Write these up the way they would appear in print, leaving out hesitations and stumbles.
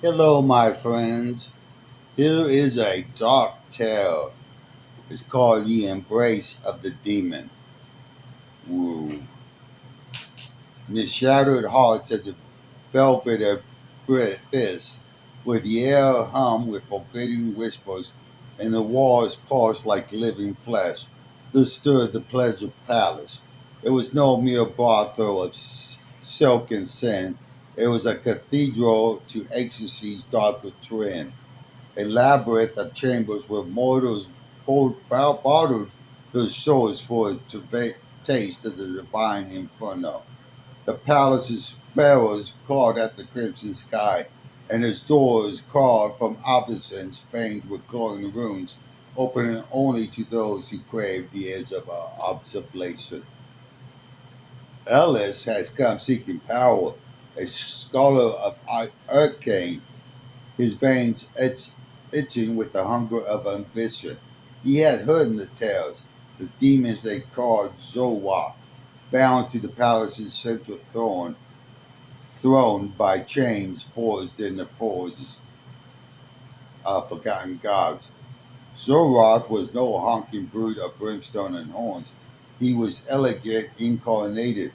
Hello, my friends. Here is a dark tale. It's called The Embrace of the Demon. Woo. In the shattered hearts of the velvet abyss, where the air hummed with forbidding whispers and the walls pulsed like living flesh, there stood the pleasure palace. It was no mere brothel of silk and sin. It was a cathedral to ecstasy's darker trend. A labyrinth of chambers where mortals bartered their souls for a taste of the divine inferno. The palace's sparrows clawed at the crimson sky, and its doors carved from opposites stained with glowing runes, opening only to those who crave the edge of observation. Ellis has come seeking power, a scholar of arcane, his veins itching with the hunger of ambition. He had heard in the tales the demons they called Zoroath, bound to the palace's central throne by chains forged in the forges of forgotten gods. Zoroath was no honking brute of brimstone and horns. He was elegant, incarnated,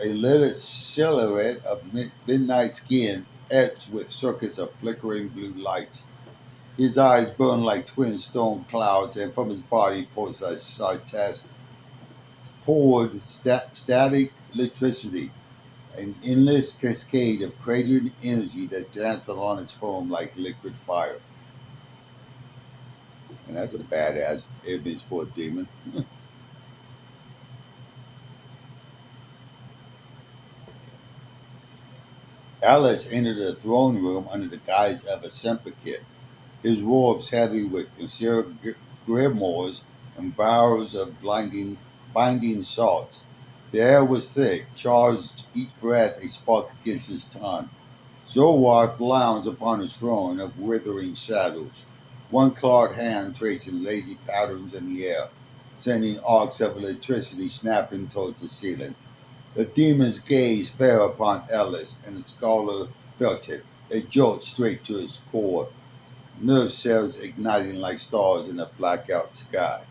a little silhouette of midnight skin etched with circuits of flickering blue lights. His eyes burned like twin storm clouds, and from his body poured static electricity, an endless cascade of cratered energy that danced along its foam like liquid fire. And that's a badass image for a demon. Alice entered the throne room under the guise of a sympathy, his robes heavy with concealed grimoires and vials of binding salts. The air was thick, charged, each breath a spark against his tongue. Zoroark lounged upon his throne of withering shadows, one clawed hand tracing lazy patterns in the air, sending arcs of electricity snapping towards the ceiling. The demon's gaze fell upon Ellis, and the scholar felt it, a jolt straight to his core, nerve cells igniting like stars in a blackout sky.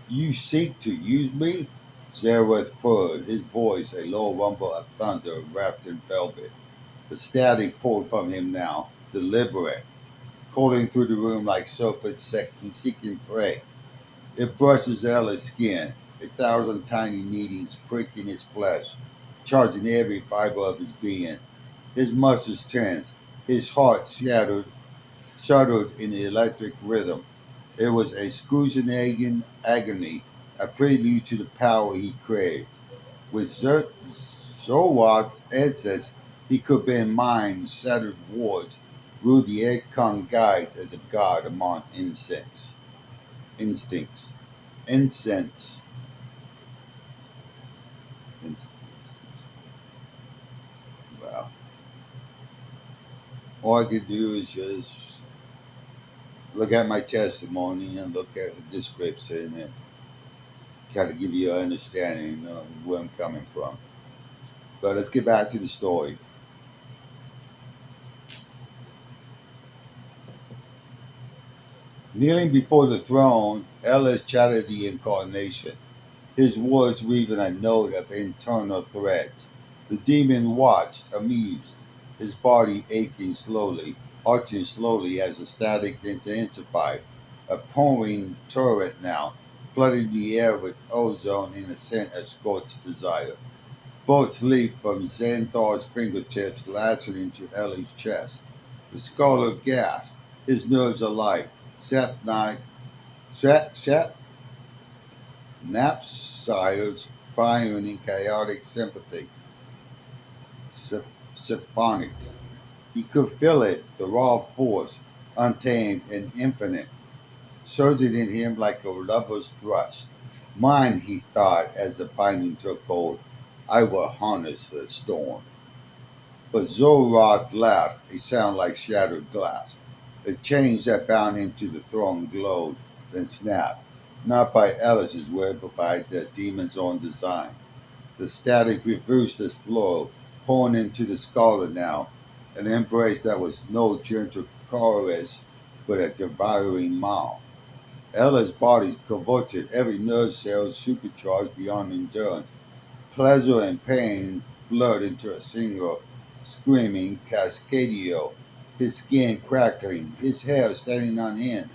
You seek to use me? Zareth purred, his voice a low rumble of thunder wrapped in velvet. The static poured from him now, deliberate, calling through the room like serpents seeking prey. It brushes Ella's skin, a thousand tiny needles pricking his flesh, charging every fiber of his being. His muscles tense, his heart shuddered in the electric rhythm. It was a excruciating agony, a prelude to the power he craved. With Zoroark's answers, he could bend minds, shattered wards, rule the Ekon guides as a god among insects. Instincts. Incense. Instincts. Wow. All I could do is just look at my testimony and look at the description and kind of give you an understanding of where I'm coming from. But let's get back to the story. Kneeling before the throne, Ellis chatted the incarnation, his words weaving a note of internal threat. The demon watched, amused, his body arching slowly as the static intensified, a pouring torrent now, flooding the air with ozone in a scent of scorched desire. Bolts leaped from Xanthar's fingertips, lacerating to Ellie's chest. The scholar gasped, his nerves alight. Sapnai, Shat, Knapshire's firing in chaotic sympathy, symphonics. He could feel it, the raw force, untamed and infinite, surging in him like a lover's thrust. Mine, he thought, as the binding took hold. I will harness the storm. But Zoroark laughed, a sound like shattered glass. The chains that bound him to the throne glowed, then snapped, not by Ellis's will, but by the demon's own design. The static reversed its flow, pouring into the scholar now. an embrace that was no gentle caress, but a devouring maw. Ella's body convulsed, every nerve cell supercharged beyond endurance. Pleasure and pain blurred into a single screaming cascadio, his skin crackling, his hair standing on end,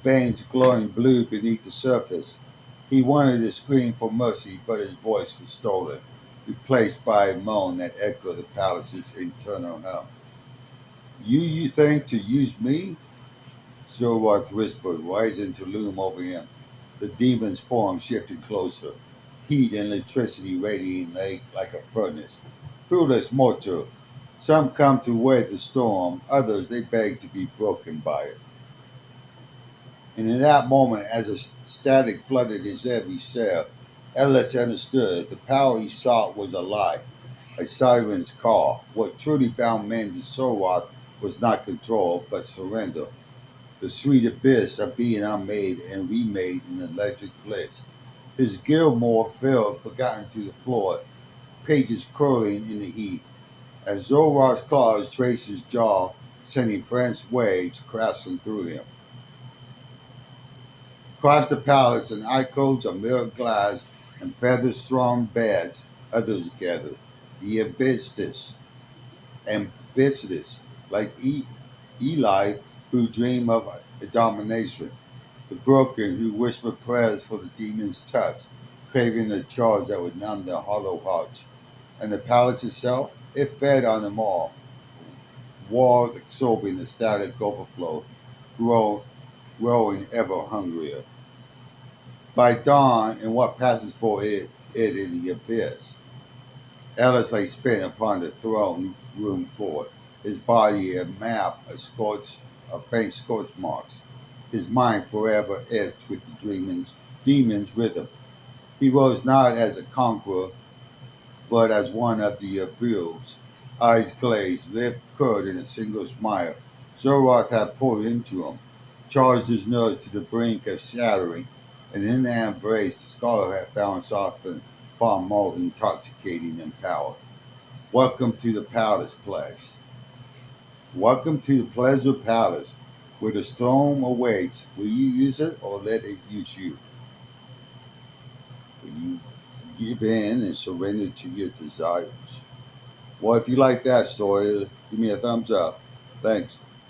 veins glowing blue beneath the surface. He wanted to scream for mercy, but his voice was stolen, replaced by a moan that echoed the palace's internal hum. You think to use me? Zoroark whispered, rising to loom over him. The demon's form shifted closer, heat and electricity radiating like a furnace. Foolish mortal. Some come to weather the storm, others they beg to be broken by it. And in that moment, as a static flooded his every cell, Ellis understood the power he sought was a lie, a siren's call. What truly bound men to Zoroark was not control, but surrender. The sweet abyss of being unmade and remade in electric bliss. His Gilmore fell forgotten to the floor, pages curling in the heat. As Zoroark's claws traced his jaw, sending French waves crashing through him. Across the palace, in alcoves of mirrored glass and feather-strewn beds, others gathered. The ambitious, like Eli, who dream of a domination. The broken who whisper prayers for the demon's touch, craving the charge that would numb their hollow hearts. And the palace itself, it fed on them all, walls absorbing the static overflow, grow, growing ever hungrier. By dawn, in what passes for it in the abyss, Ellis lay spent upon the throne room floor, his body a map of faint scorch marks, his mind forever etched with the demon's rhythm. He rose not as a conqueror, but as one of the abused, eyes glazed, lip curled in a single smile. Zoroark had poured into him, charged his nerves to the brink of shattering, and in that embrace the scholar had found something far more intoxicating than power. Welcome to the Palace Place. Welcome to the Pleasure Palace, where the storm awaits. Will you use it or let it use you? Will you give in and surrender to your desires? Well, if you like that story, give me a thumbs up. Thanks.